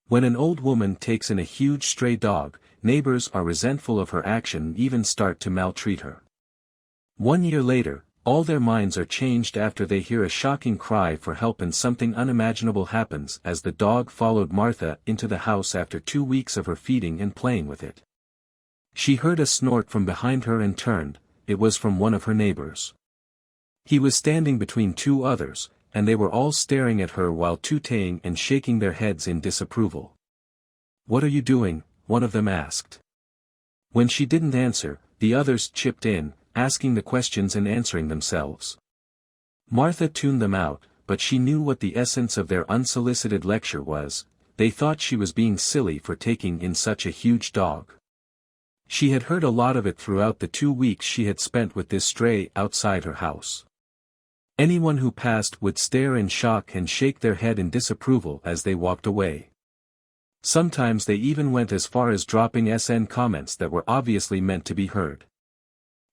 When an old woman takes in a huge stray dog, neighbors are resentful of her action and even start to maltreat her. 1 year later, all their minds are changed after they hear a shocking cry for help and something unimaginable happens as the dog followed Martha into the house after 2 weeks of her feeding and playing with it. She heard a snort from behind her and turned. It was from one of her neighbors. He was standing between two others, and they were all staring at her while tooting and shaking their heads in disapproval. "What are you doing?" one of them asked. When she didn't answer, the others chipped in, asking the questions and answering themselves. Martha tuned them out, but she knew what the essence of their unsolicited lecture was. They thought she was being silly for taking in such a huge dog. She had heard a lot of it throughout the 2 weeks she had spent with this stray outside her house. Anyone who passed would stare in shock and shake their head in disapproval as they walked away. Sometimes they even went as far as dropping comments that were obviously meant to be heard.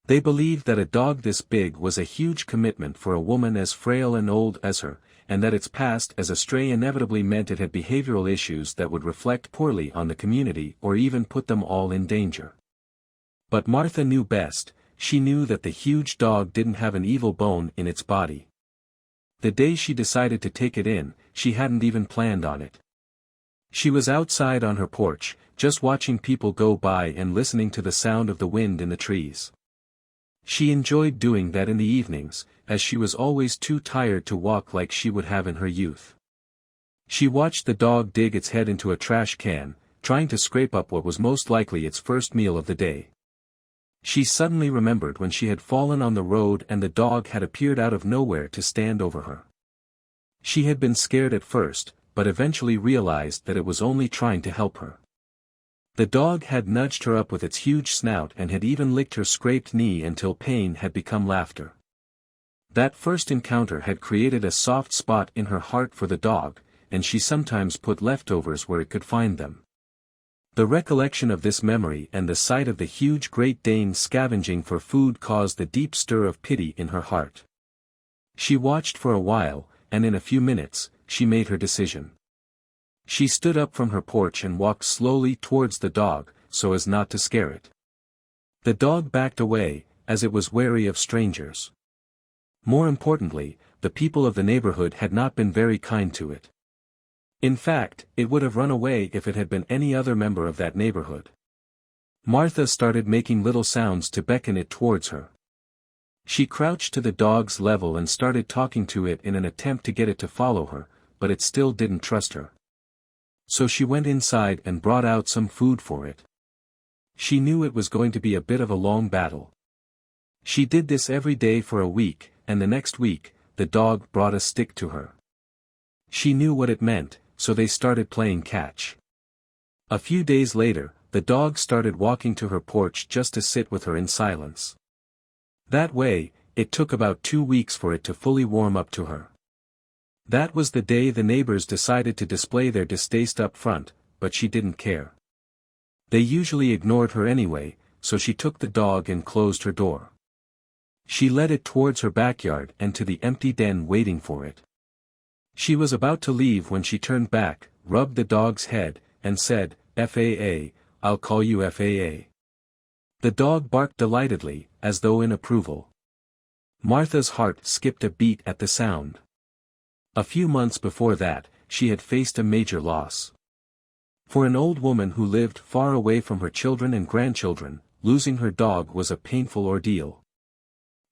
They believed that a dog this big was a huge commitment for a woman as frail and old as her, and that its past as a stray inevitably meant it had behavioral issues that would reflect poorly on the community or even put them all in danger. But Martha knew best. She knew that the huge dog didn't have an evil bone in its body. The day she decided to take it in, she hadn't even planned on it. She was outside on her porch, just watching people go by and listening to the sound of the wind in the trees. She enjoyed doing that in the evenings, as she was always too tired to walk like she would have in her youth. She watched the dog dig its head into a trash can, trying to scrape up what was most likely its first meal of the day. She suddenly remembered when she had fallen on the road and the dog had appeared out of nowhere to stand over her. She had been scared at first, but eventually realized that it was only trying to help her. The dog had nudged her up with its huge snout and had even licked her scraped knee until pain had become laughter. That first encounter had created a soft spot in her heart for the dog, and she sometimes put leftovers where it could find them. The recollection of this memory and the sight of the huge Great Dane scavenging for food caused a deep stir of pity in her heart. She watched for a while, and in a few minutes, she made her decision. She stood up from her porch and walked slowly towards the dog, so as not to scare it. The dog backed away, as it was wary of strangers. More importantly, the people of the neighborhood had not been very kind to it. In fact, it would have run away if it had been any other member of that neighborhood. Martha started making little sounds to beckon it towards her. She crouched to the dog's level and started talking to it in an attempt to get it to follow her, but it still didn't trust her. So she went inside and brought out some food for it. She knew it was going to be a bit of a long battle. She did this every day for a week, and the next week, the dog brought a stick to her. She knew what it meant, so they started playing catch. A few days later, the dog started walking to her porch just to sit with her in silence. That way, it took about 2 weeks for it to fully warm up to her. That was the day the neighbors decided to display their distaste up front, but she didn't care. They usually ignored her anyway, so she took the dog and closed her door. She led it towards her backyard and to the empty den waiting for it. She was about to leave when she turned back, rubbed the dog's head, and said, "FAA, I'll call you FAA." The dog barked delightedly, as though in approval. Martha's heart skipped a beat at the sound. A few months before that, she had faced a major loss. For an old woman who lived far away from her children and grandchildren, losing her dog was a painful ordeal.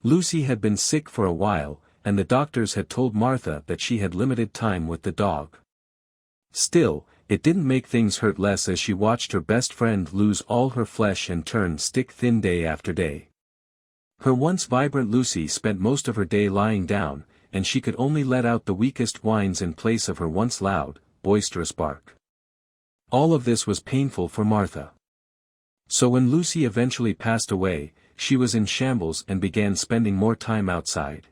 Lucy had been sick for a while, and the doctors had told Martha that she had limited time with the dog. Still, it didn't make things hurt less as she watched her best friend lose all her flesh and turn stick-thin day after day. Her once vibrant Lucy spent most of her day lying down, and she could only let out the weakest whines in place of her once loud, boisterous bark. All of this was painful for Martha. So when Lucy eventually passed away, she was in shambles and began spending more time outside.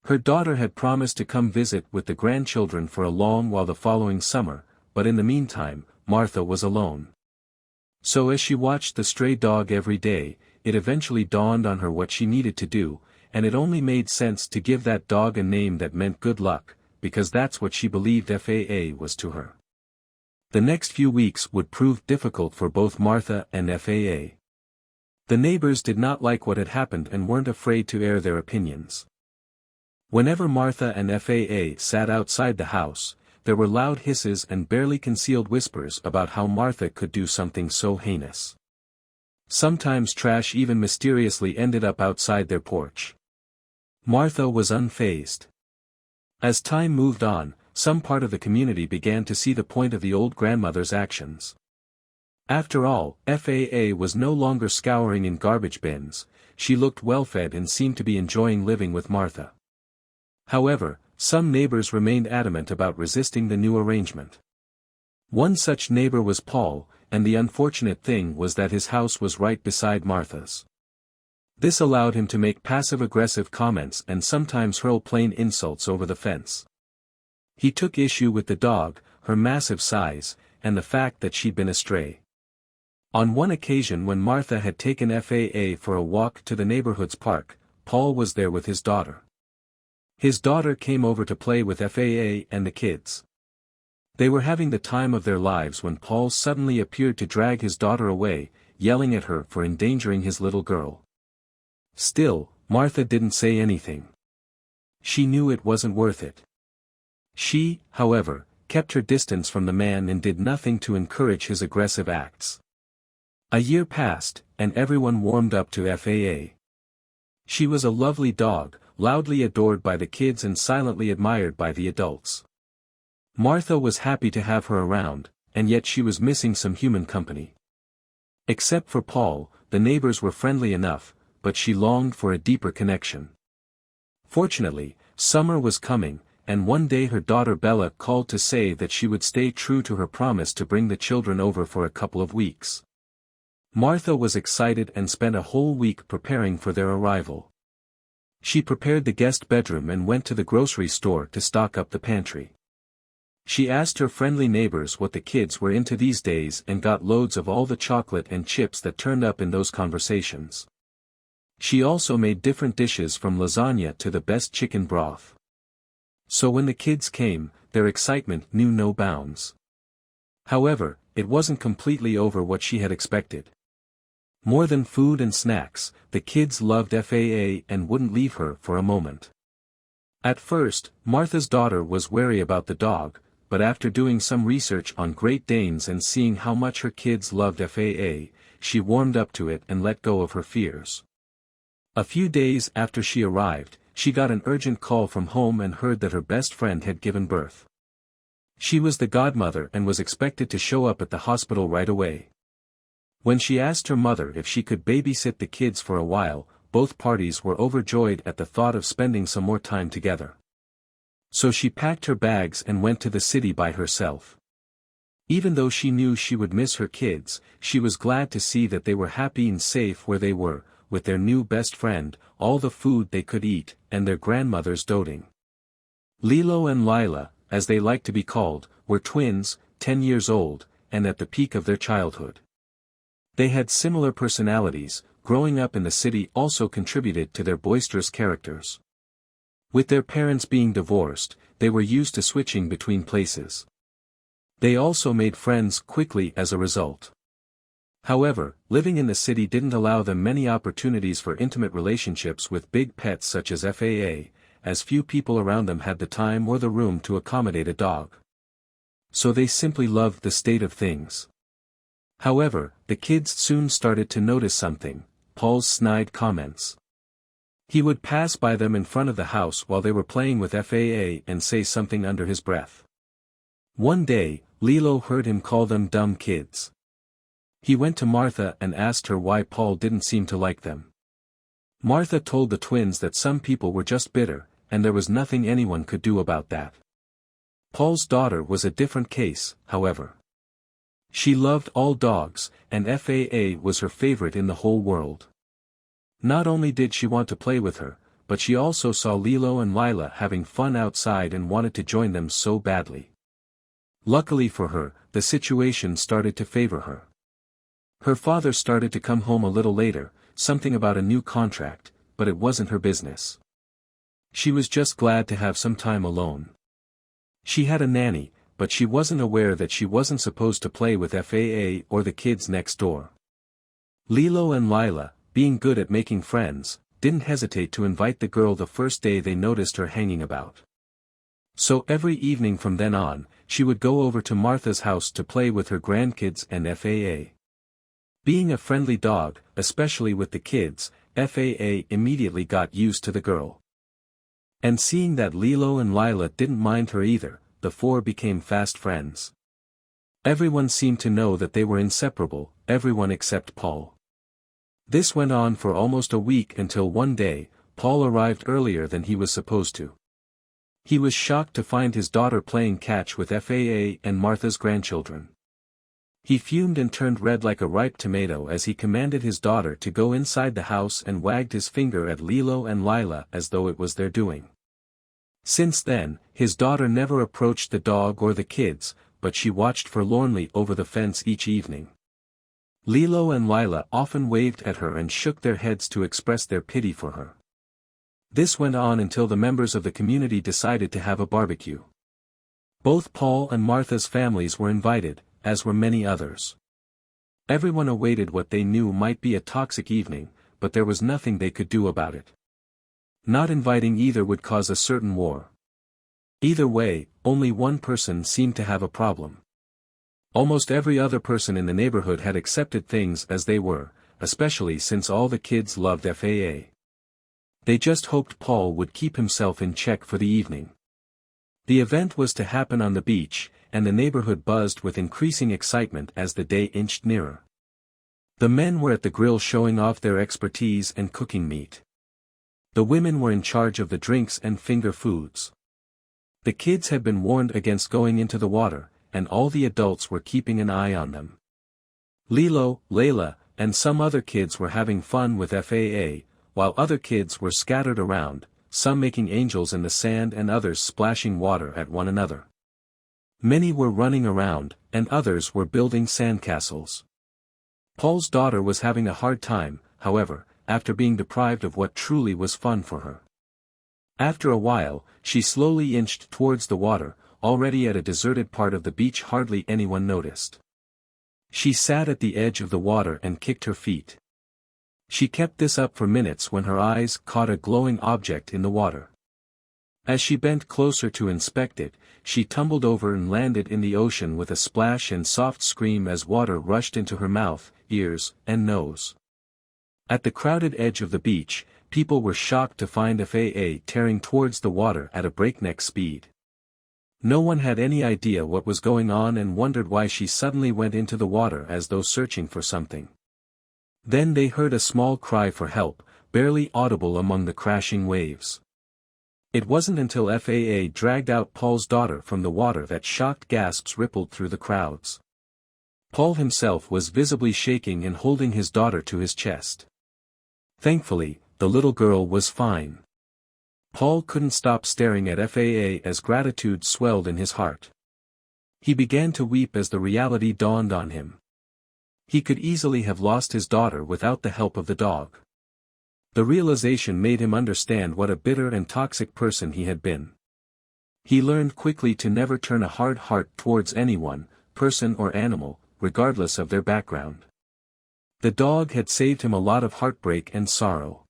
Her daughter had promised to come visit with the grandchildren for a long while the following summer, but in the meantime, Martha was alone. So as she watched the stray dog every day, it eventually dawned on her what she needed to do, and it only made sense to give that dog a name that meant good luck, because that's what she believed FAA was to her. The next few weeks would prove difficult for both Martha and Faa. The neighbors did not like what had happened and weren't afraid to air their opinions. Whenever Martha and Faa sat outside the house, there were loud hisses and barely concealed whispers about how Martha could do something so heinous. Sometimes trash even mysteriously ended up outside their porch. Martha was unfazed. As time moved on, some part of the community began to see the point of the old grandmother's actions. After all, Faa was no longer scouring in garbage bins, she looked well-fed and seemed to be enjoying living with Martha. However, some neighbors remained adamant about resisting the new arrangement. One such neighbor was Paul, and the unfortunate thing was that his house was right beside Martha's. This allowed him to make passive-aggressive comments and sometimes hurl plain insults over the fence. He took issue with the dog, her massive size, and the fact that she'd been astray. On one occasion when Martha had taken Faa for a walk to the neighborhood's park, Paul was there with his daughter. His daughter came over to play with Faa and the kids. They were having the time of their lives when Paul suddenly appeared to drag his daughter away, yelling at her for endangering his little girl. Still, Martha didn't say anything. She knew it wasn't worth it. She, however, kept her distance from the man and did nothing to encourage his aggressive acts. A year passed, and everyone warmed up to Faa. She was a lovely dog, loudly adored by the kids and silently admired by the adults. Martha was happy to have her around, and yet she was missing some human company. Except for Paul, the neighbors were friendly enough, but she longed for a deeper connection. Fortunately, summer was coming, and one day her daughter Bella called to say that she would stay true to her promise to bring the children over for a couple of weeks. Martha was excited and spent a whole week preparing for their arrival. She prepared the guest bedroom and went to the grocery store to stock up the pantry. She asked her friendly neighbors what the kids were into these days and got loads of all the chocolate and chips that turned up in those conversations. She also made different dishes from lasagna to the best chicken broth. So when the kids came, their excitement knew no bounds. However, it wasn't completely over what she had expected. More than food and snacks, the kids loved Faa and wouldn't leave her for a moment. At first, Martha's daughter was wary about the dog, but after doing some research on Great Danes and seeing how much her kids loved Faa, she warmed up to it and let go of her fears. A few days after she arrived, she got an urgent call from home and heard that her best friend had given birth. She was the godmother and was expected to show up at the hospital right away. When she asked her mother if she could babysit the kids for a while, both parties were overjoyed at the thought of spending some more time together. So she packed her bags and went to the city by herself. Even though she knew she would miss her kids, she was glad to see that they were happy and safe where they were, with their new best friend, all the food they could eat, and their grandmothers doting. Lilo and Lila, as they liked to be called, were twins, 10 years old, and at the peak of their childhood. They had similar personalities, growing up in the city also contributed to their boisterous characters. With their parents being divorced, they were used to switching between places. They also made friends quickly as a result. However, living in the city didn't allow them many opportunities for intimate relationships with big pets such as Faa, as few people around them had the time or the room to accommodate a dog. So they simply loved the state of things. However, the kids soon started to notice something: Paul's snide comments. He would pass by them in front of the house while they were playing with Faa and say something under his breath. One day, Lilo heard him call them dumb kids. He went to Martha and asked her why Paul didn't seem to like them. Martha told the twins that some people were just bitter, and there was nothing anyone could do about that. Paul's daughter was a different case, however. She loved all dogs, and Faa was her favorite in the whole world. Not only did she want to play with her, but she also saw Lilo and Lila having fun outside and wanted to join them so badly. Luckily for her, the situation started to favor her. Her father started to come home a little later, something about a new contract, but it wasn't her business. She was just glad to have some time alone. She had a nanny, but she wasn't aware that she wasn't supposed to play with FAA or the kids next door. Lilo and Lila, being good at making friends, didn't hesitate to invite the girl the first day they noticed her hanging about. So every evening from then on, she would go over to Martha's house to play with her grandkids and FAA. Being a friendly dog, especially with the kids, FAA immediately got used to the girl. And seeing that Lilo and Lila didn't mind her either, the four became fast friends. Everyone seemed to know that they were inseparable, everyone except Paul. This went on for almost a week until one day, Paul arrived earlier than he was supposed to. He was shocked to find his daughter playing catch with FAA and Martha's grandchildren. He fumed and turned red like a ripe tomato as he commanded his daughter to go inside the house and wagged his finger at Lilo and Lila as though it was their doing. Since then, his daughter never approached the dog or the kids, but she watched forlornly over the fence each evening. Lilo and Lila often waved at her and shook their heads to express their pity for her. This went on until the members of the community decided to have a barbecue. Both Paul and Martha's families were invited, as were many others. Everyone awaited what they knew might be a toxic evening, but there was nothing they could do about it. Not inviting either would cause a certain war. Either way, only one person seemed to have a problem. Almost every other person in the neighborhood had accepted things as they were, especially since all the kids loved FAA. They just hoped Paul would keep himself in check for the evening. The event was to happen on the beach, and the neighborhood buzzed with increasing excitement as the day inched nearer. The men were at the grill showing off their expertise and cooking meat. The women were in charge of the drinks and finger foods. The kids had been warned against going into the water, and all the adults were keeping an eye on them. Lilo, Layla, and some other kids were having fun with FAA, while other kids were scattered around, some making angels in the sand and others splashing water at one another. Many were running around, and others were building sandcastles. Paul's daughter was having a hard time, however, after being deprived of what truly was fun for her. After a while, she slowly inched towards the water, already at a deserted part of the beach hardly anyone noticed. She sat at the edge of the water and kicked her feet. She kept this up for minutes when her eyes caught a glowing object in the water. As she bent closer to inspect it, she tumbled over and landed in the ocean with a splash and soft scream as water rushed into her mouth, ears, and nose. At the crowded edge of the beach, people were shocked to find FAA tearing towards the water at a breakneck speed. No one had any idea what was going on and wondered why she suddenly went into the water as though searching for something. Then they heard a small cry for help, barely audible among the crashing waves. It wasn't until FAA dragged out Paul's daughter from the water that shocked gasps rippled through the crowds. Paul himself was visibly shaking and holding his daughter to his chest. Thankfully, the little girl was fine. Paul couldn't stop staring at FAA as gratitude swelled in his heart. He began to weep as the reality dawned on him. He could easily have lost his daughter without the help of the dog. The realization made him understand what a bitter and toxic person he had been. He learned quickly to never turn a hard heart towards anyone, person or animal, regardless of their background. The dog had saved him a lot of heartbreak and sorrow.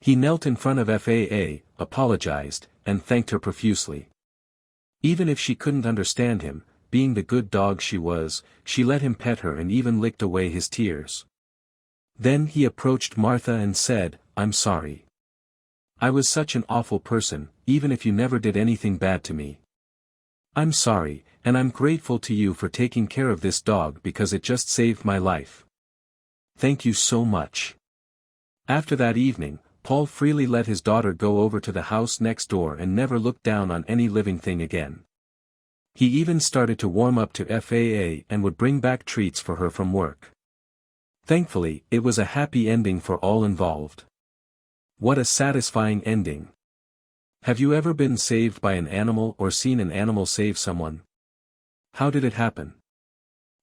He knelt in front of FAA, apologized, and thanked her profusely. Even if she couldn't understand him, being the good dog she was, she let him pet her and even licked away his tears. Then he approached Martha and said, "I'm sorry. I was such an awful person, even if you never did anything bad to me. I'm sorry, and I'm grateful to you for taking care of this dog because it just saved my life. Thank you so much." After that evening, Paul freely let his daughter go over to the house next door and never looked down on any living thing again. He even started to warm up to FAA and would bring back treats for her from work. Thankfully, it was a happy ending for all involved. What a satisfying ending. Have you ever been saved by an animal or seen an animal save someone? How did it happen?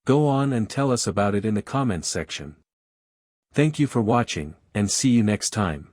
Go on and tell us about it in the comments section. Thank you for watching, and see you next time.